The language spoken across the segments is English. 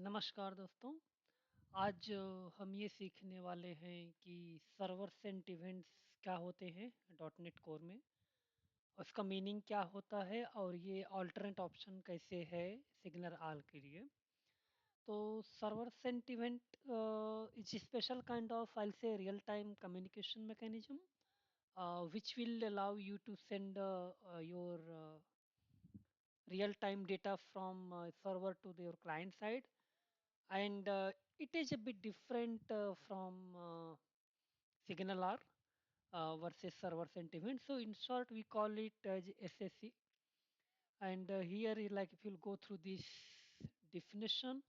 नमस्कार दोस्तों। आज हम ये सीखने वाले हैं कि सर्वर सेंट इवेंट्स क्या होते हैं डॉट नेट कोर में, उसका मीनिंग क्या होता है और ये अल्टरनेट ऑप्शन कैसे है सिग्नल आल के लिए। तो server sent event is special kind of I say real time communication mechanism which will allow you to send your real time data from server to your client side, and it is a bit different from signal R versus server sentiment. So in short, we call it as SSE. And here, like if you'll go through this definition,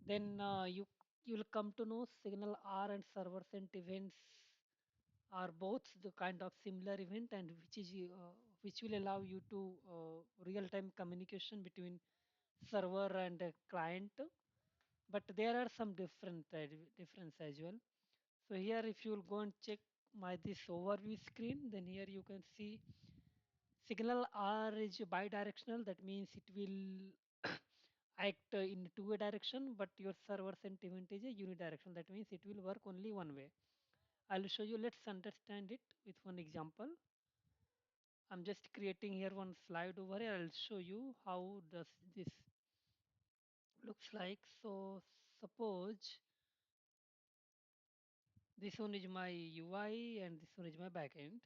then you will come to know signal R and server sent events are both the kind of similar event, and which will allow you to real-time communication between server and client. But there are some difference as well. So here, if you will go and check my this overview screen, then here you can see signal R is bidirectional. That means it will act in two-way direction, but your server sentiment is a unidirectional. That means it will work only one way. I'll show you. Let's understand it with one example. I'm just creating here one slide over here. I'll show you how does this looks like. So suppose this one is my UI and this one is my backend.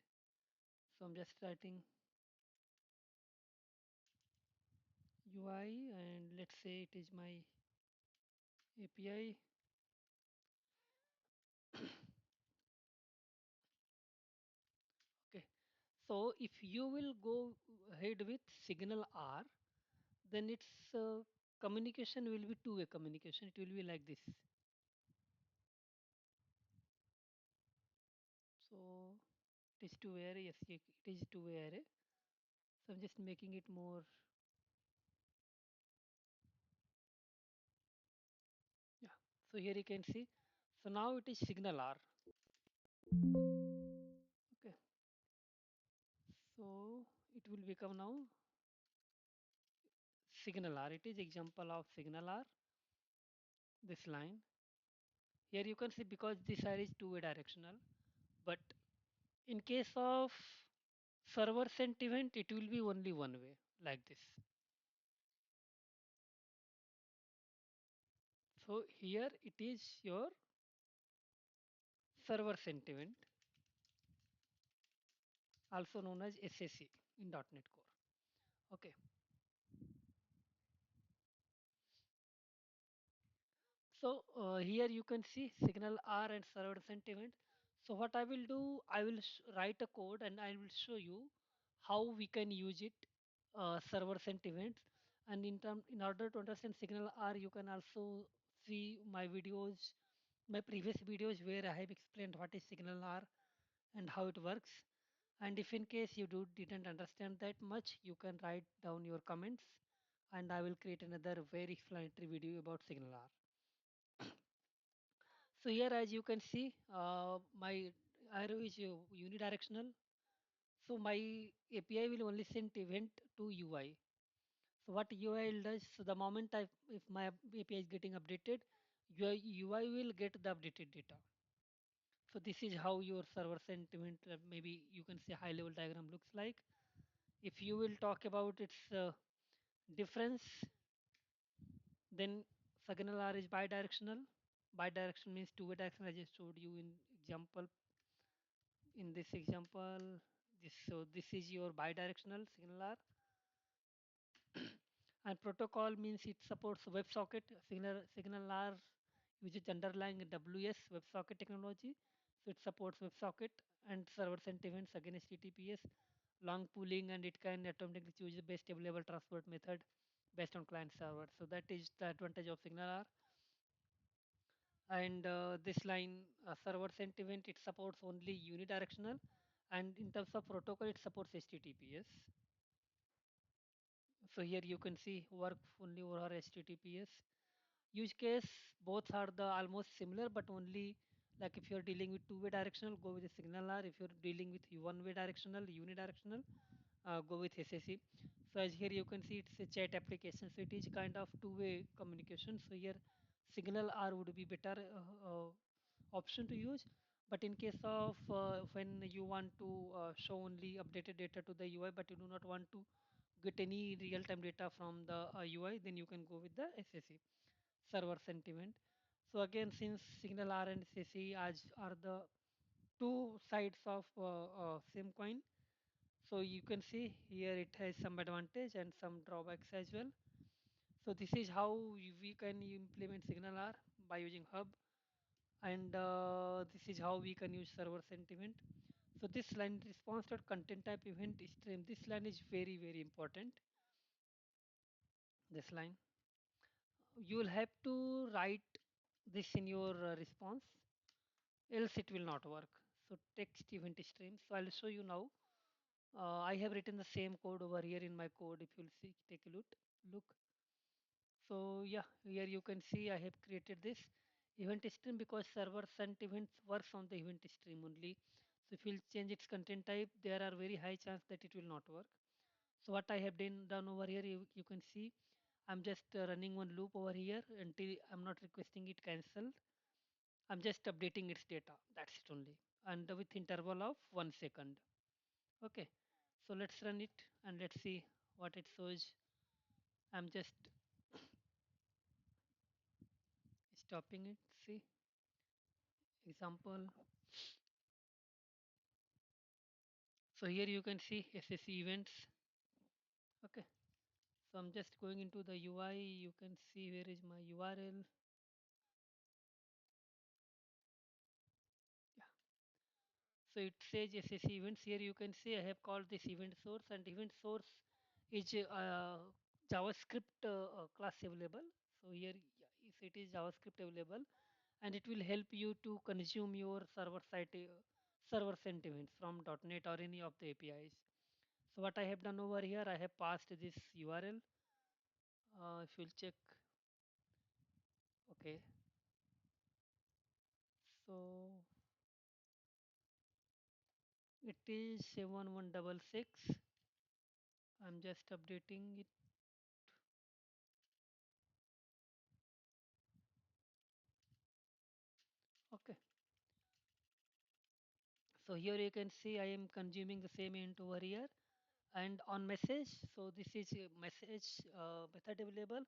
So I'm just writing UI and let's say it is my API. Okay. So if you will go ahead with signal R, then its communication will be two-way communication. It will be like this. So it is two-way array. Yes, it is two-way array. So I'm just making it more. Yeah. So here you can see. So now it is signal R. Okay. So it will become now signal R. It is example of signal R. This line. Here you can see because this array is two-way directional. But in case of server sent event, it will be only one way like this. So here it is your server sent event, also known as SSE in .NET Core. Okay. So here you can see signal R and server sentiment. So what I will do, I will write a code and I will show you how we can use it server sentiment. And in order to understand signal R, you can also see my videos, my previous videos where I have explained what is signal R and how it works. And if in case you didn't understand that much, you can write down your comments and I will create another very explanatory video about signal R. So here as you can see, my arrow is unidirectional. So my API will only send event to UI. So what UI does, so the moment if my API is getting updated, your UI will get the updated data. So this is how your server sentiment, maybe you can say high level diagram looks like. If you will talk about its difference, then signal R is bidirectional. Bidirectional means two-way direction. I just showed you in example. In this example, this is your bidirectional signal R, and protocol means it supports WebSocket. Signal R uses underlying WS WebSocket technology, so it supports WebSocket and server sent events against HTTPS, long pooling, and it can automatically choose the best available transport method based on client server. So that is the advantage of signal R. And this line server sent event, it supports only unidirectional, and in terms of protocol it supports HTTPS. So here you can see work only over HTTPS. Use case both are the almost similar, but only like if you're dealing with two-way directional, go with the signal R. If you're dealing with one-way directional, unidirectional, go with SSE. So as here you can see it's a chat application. So it is kind of two-way communication. So here Signal R would be better option to use. But in case of when you want to show only updated data to the UI, but you do not want to get any real-time data from the UI, then you can go with the SSE, server sentiment. So again, since Signal R and SSE as are the two sides of same coin, so you can see here it has some advantage and some drawbacks as well. So this is how we can implement Signal R by using Hub, and this is how we can use server sentiment. So this line response to content type event stream. This line is very important. This line you will have to write this in your response, else it will not work. So text event stream. So I'll show you now. I have written the same code over here in my code. If you'll see, take a look. So yeah, here you can see I have created this event stream because server sent events works on the event stream only. So if you'll change its content type, there are very high chance that it will not work. So what I have done over here, you can see I'm just running one loop over here until I'm not requesting it cancelled. I'm just updating its data. That's it only. And with interval of 1 second. Okay. So let's run it and let's see what it shows. I'm just stopping it. See example. So here you can see SSE events. Okay. So I'm just going into the UI. You can see where is my URL. Yeah. So it says SSE events. Here you can see I have called this event source, and event source is JavaScript class available. So here yeah, if it is JavaScript available, and it will help you to consume your server side server sentiments from .NET or any of the APIs. So what I have done over here, I have passed this URL. If you'll check, okay. So it is 7166. I'm just updating it. Okay. So here you can see I am consuming the same int over here, and on message. So this is a message method available.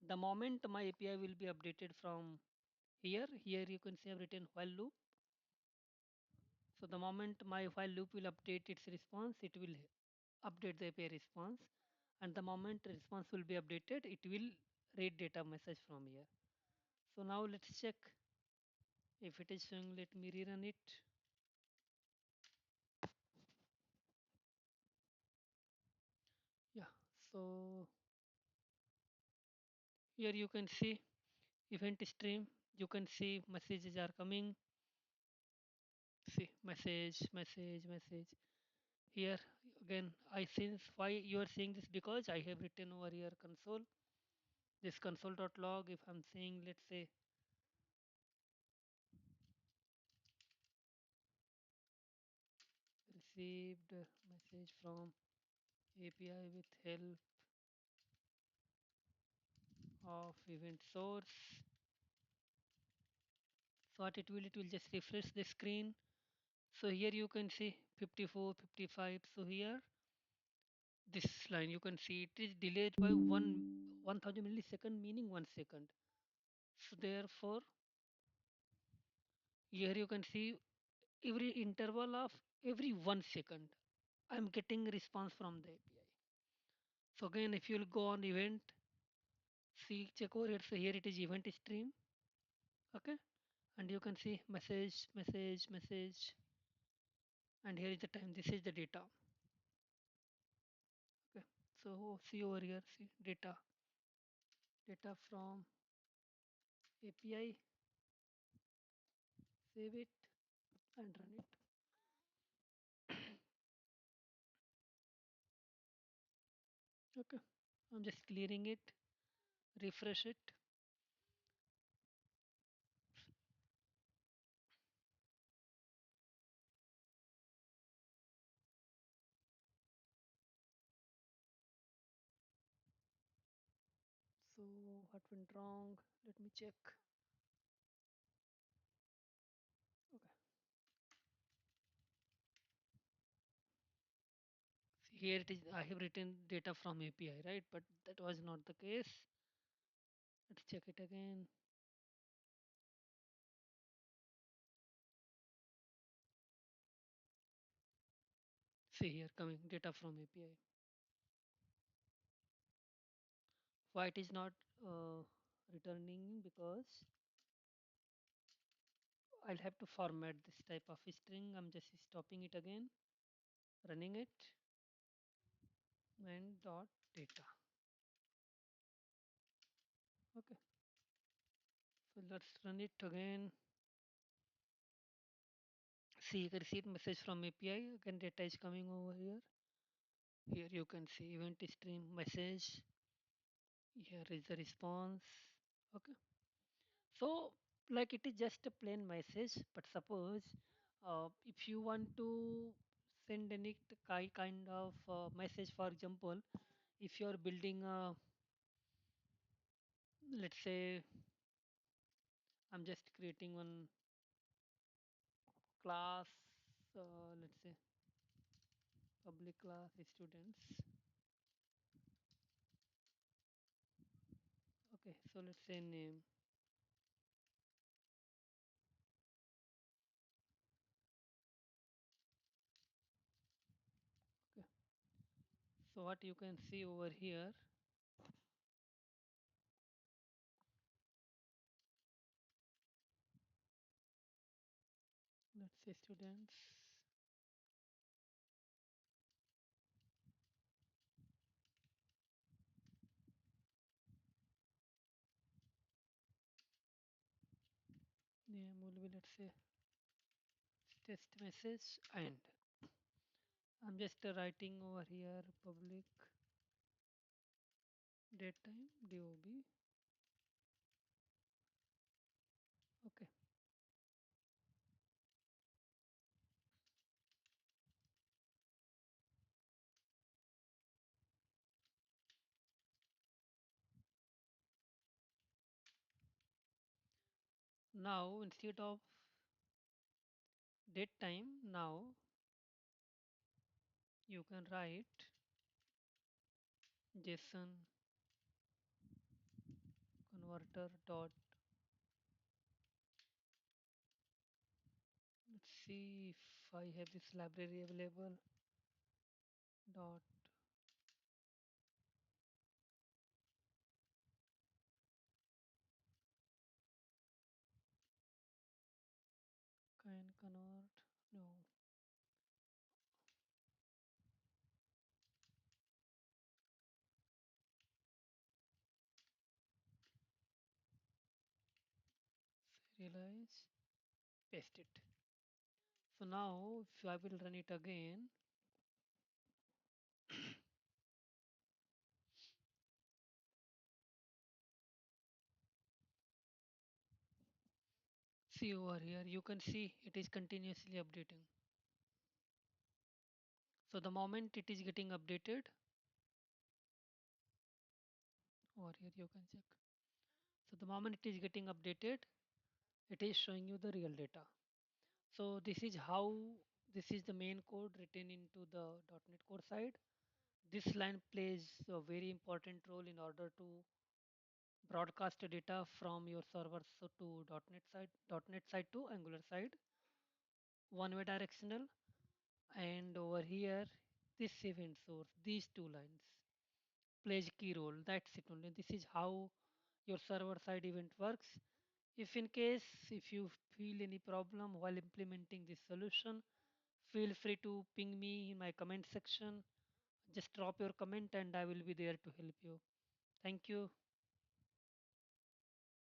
The moment my API will be updated from here, you can see I've written while loop. So the moment my while loop will update its response, it will update the API response, and the moment response will be updated, it will read data message from here. So now let's check if it is showing. Let me rerun it. Yeah. So here you can see event stream. You can see messages are coming. See message. Here again, I sense why you are seeing this, because I have written over here console. This console.log. If I'm saying, let's say, received message from API with help of event source. So what it will just refresh the screen. So here you can see 54, 55. So here this line you can see it is delayed by 1000 millisecond, meaning 1 second. So therefore here you can see every interval of every 1 second I'm getting response from the API. So again, if you'll go on event, see check over here. So here it is event stream. Okay, and you can see message, and here is the time. This is the data. Okay, so see over here, see data from API, save it and run it. Okay, I'm just clearing it, refresh it. what went wrong? Let me check. Okay. See, here it is. I have written data from API, right? But that was not the case. Let's check it again. See here coming data from API. Why it is not returning? Because I'll have to format this type of string. I'm just stopping it again, running it, and dot data. Okay. So let's run it again. See, you can see message from API. Again, data is coming over here. Here you can see event stream message. Here is the response. Okay. So, like it is just a plain message, but suppose if you want to send any kind of message, for example, if you are building a, let's say, I'm just creating one class, let's say public class students. Okay, so let's say name. Okay, so what you can see over here, let's say students. Name will be, let's say, test message, and I'm just writing over here public date time dob. Okay, now instead of date time, now you can write json converter dot, let's see if I have this library available, dot can convert, no, serialize, paste it. So now if I will run it again, see over here, you can see it is continuously updating. So the moment it is getting updated, over here you can check. So the moment it is getting updated, it is showing you the real data. So this is how, this is the main code written into the .NET Core side. This line plays a very important role in order to broadcast the data from your servers to .NET side to Angular side, one way directional. And over here, this event source, these two lines plays key role. That's it only. This is how your server side event works. If in case if you feel any problem while implementing this solution, feel free to ping me in my comment section. Just drop your comment and I will be there to help you. Thank you.